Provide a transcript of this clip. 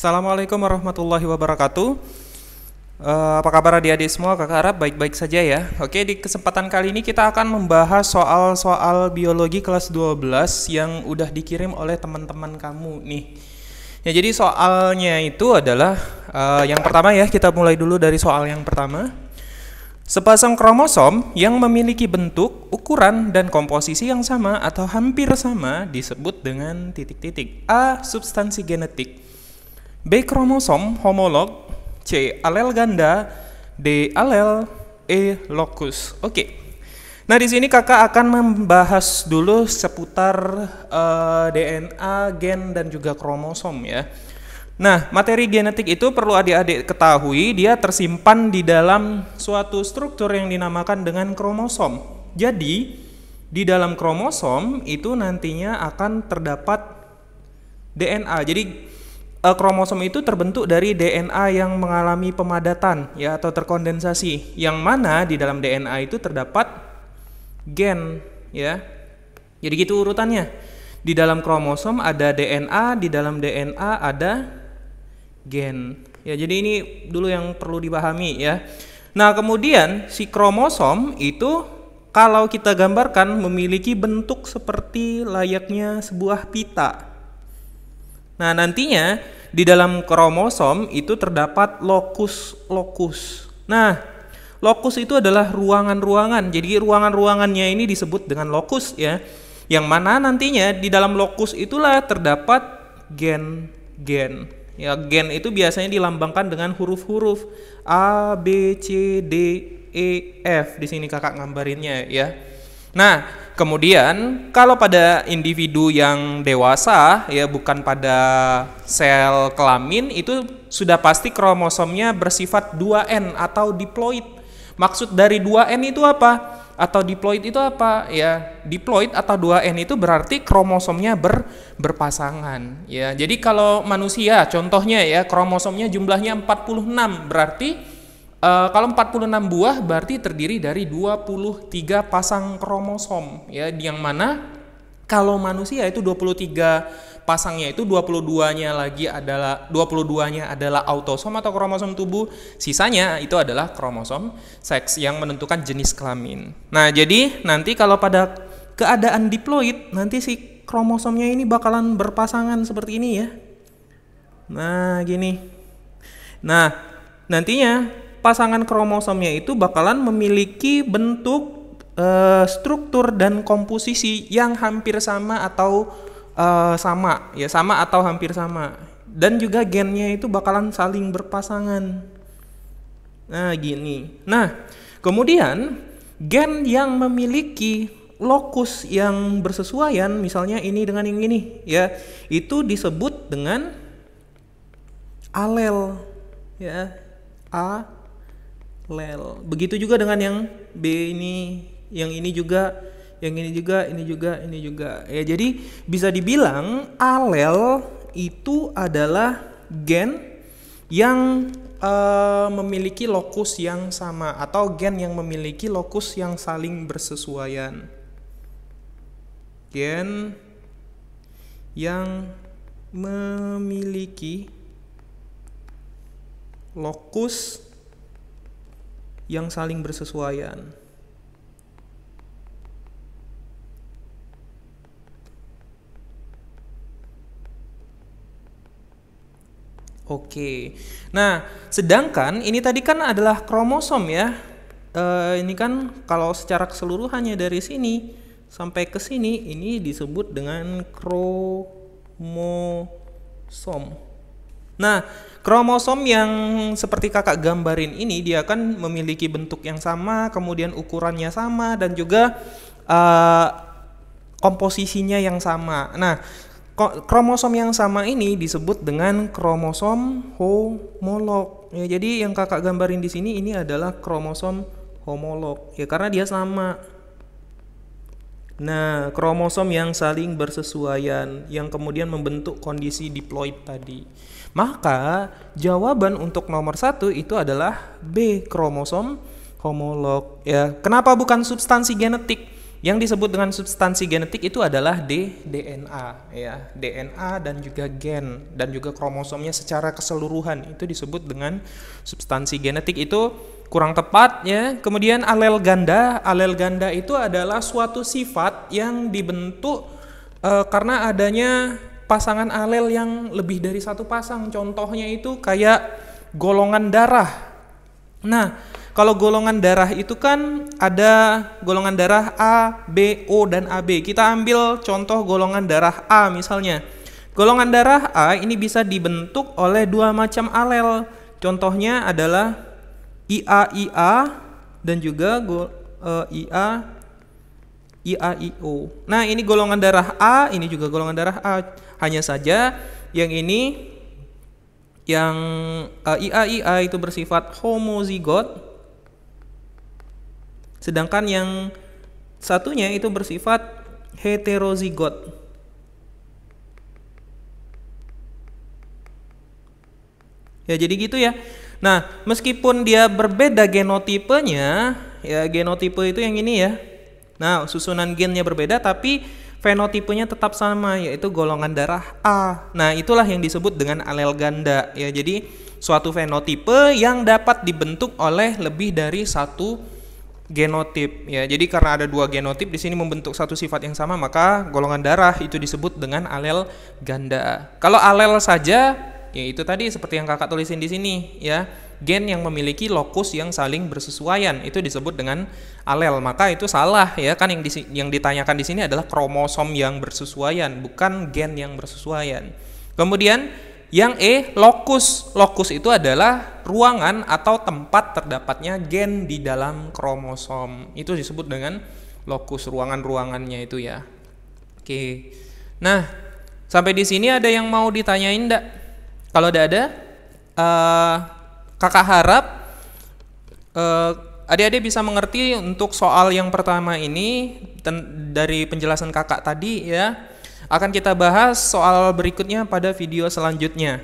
Assalamualaikum warahmatullahi wabarakatuh. Apa kabar adik-adik semua? Kakak harap baik-baik saja ya. Oke, di kesempatan kali ini kita akan membahas soal-soal biologi kelas 12 yang udah dikirim oleh teman-teman kamu nih. Ya, jadi soalnya itu adalah yang pertama ya, kita mulai dulu dari soal yang pertama. Sepasang kromosom yang memiliki bentuk, ukuran, dan komposisi yang sama atau hampir sama disebut dengan titik-titik. A. Substansi genetik. B. Kromosom homolog. C. Alel ganda. D. Alel. E. Lokus. Oke. Nah, di sini kakak akan membahas dulu seputar DNA, gen, dan juga kromosom ya. Nah, materi genetik itu perlu adik-adik ketahui, dia tersimpan di dalam suatu struktur yang dinamakan dengan kromosom. Jadi, di dalam kromosom itu nantinya akan terdapat DNA. Jadi, kromosom itu terbentuk dari DNA yang mengalami pemadatan ya atau terkondensasi, yang mana di dalam DNA itu terdapat gen ya. Jadi gitu urutannya. Di dalam kromosom ada DNA, di dalam DNA ada gen. Ya, jadi ini dulu yang perlu dipahami ya. Nah, kemudian si kromosom itu kalau kita gambarkan memiliki bentuk seperti layaknya sebuah pita. Nah, nantinya di dalam kromosom itu terdapat lokus. Nah, lokus itu adalah ruangan-ruangan. Jadi ruangan-ruangannya ini disebut dengan lokus ya. Yang mana nantinya di dalam lokus itulah terdapat gen. Ya, gen itu biasanya dilambangkan dengan huruf-huruf A, B, C, D, E, F. Di sini kakak gambarinnya ya. Nah, kemudian kalau pada individu yang dewasa ya, bukan pada sel kelamin, itu sudah pasti kromosomnya bersifat 2N atau diploid. Maksud dari 2N itu apa? Atau diploid itu apa? Ya, diploid atau 2N itu berarti kromosomnya berpasangan ya. Jadi kalau manusia contohnya ya, kromosomnya jumlahnya 46, berarti kalau 46 buah berarti terdiri dari 23 pasang kromosom ya, yang mana kalau manusia itu 23 pasangnya itu 22-nya adalah autosom atau kromosom tubuh, sisanya itu adalah kromosom seks yang menentukan jenis kelamin. Nah, jadi nanti kalau pada keadaan diploid nanti si kromosomnya ini bakalan berpasangan seperti ini ya. Nah, gini. Nah, nantinya pasangan kromosomnya itu bakalan memiliki bentuk, struktur dan komposisi yang hampir sama atau sama atau hampir sama, dan juga gennya itu bakalan saling berpasangan. Nah, gini. Nah, kemudian gen yang memiliki lokus yang bersesuaian, misalnya ini dengan yang ini ya, itu disebut dengan alel ya, alel. Begitu juga dengan yang B ini, yang ini juga, yang ini juga, ini juga. Ya, jadi bisa dibilang alel itu adalah gen yang memiliki lokus yang sama atau gen yang memiliki lokus yang saling bersesuaian. Gen yang memiliki lokus yang saling bersesuaian. Oke. Nah, sedangkan ini tadi kan adalah kromosom ya. Ini kan kalau secara keseluruhannya dari sini sampai ke sini ini disebut dengan kromosom. Nah, kromosom yang seperti kakak gambarin ini dia kan memiliki bentuk yang sama, kemudian ukurannya sama, dan juga komposisinya yang sama. Nah, kromosom yang sama ini disebut dengan kromosom homolog. Ya, jadi yang kakak gambarin di sini ini adalah kromosom homolog ya, karena dia sama. Nah, kromosom yang saling bersesuaian yang kemudian membentuk kondisi diploid tadi. Maka jawaban untuk nomor 1 itu adalah B, kromosom homolog ya. Kenapa bukan substansi genetik? Yang disebut dengan substansi genetik itu adalah DNA, ya, DNA dan juga gen dan juga kromosomnya secara keseluruhan itu disebut dengan substansi genetik. Itu kurang tepat, ya. Kemudian alel ganda itu adalah suatu sifat yang dibentuk karena adanya pasangan alel yang lebih dari satu pasang. Contohnya itu kayak golongan darah. Nah, kalau golongan darah itu kan ada golongan darah A, B, O, dan AB. Kita ambil contoh golongan darah A misalnya. Golongan darah A ini bisa dibentuk oleh dua macam alel. Contohnya adalah IA dan juga IAIO. Nah, ini golongan darah A, ini juga golongan darah A. Hanya saja yang ini, yang IAIA itu bersifat homozigot, sedangkan yang satunya itu bersifat heterozigot. Ya, jadi gitu ya. Nah, meskipun dia berbeda genotipenya, ya genotipe itu yang ini ya. Nah, susunan gennya berbeda tapi fenotipenya tetap sama, yaitu golongan darah A. Nah, itulah yang disebut dengan alel ganda ya. Jadi suatu fenotipe yang dapat dibentuk oleh lebih dari satu genotip ya. Jadi karena ada dua genotip di sini membentuk satu sifat yang sama, maka golongan darah itu disebut dengan alel ganda. Kalau alel saja, ya itu tadi seperti yang kakak tulisin di sini ya. Gen yang memiliki lokus yang saling bersesuaian itu disebut dengan alel. Maka itu salah ya, kan yang ditanyakan di sini adalah kromosom yang bersesuaian, bukan gen yang bersesuaian. Kemudian yang lokus. Lokus itu adalah ruangan atau tempat terdapatnya gen di dalam kromosom. Itu disebut dengan lokus, ruangan-ruangannya itu ya. Oke. Nah, sampai di sini ada yang mau ditanyain enggak? Kalau udah ada, kakak harap adik-adik bisa mengerti untuk soal yang pertama ini dari penjelasan kakak tadi ya. Akan kita bahas soal berikutnya pada video selanjutnya.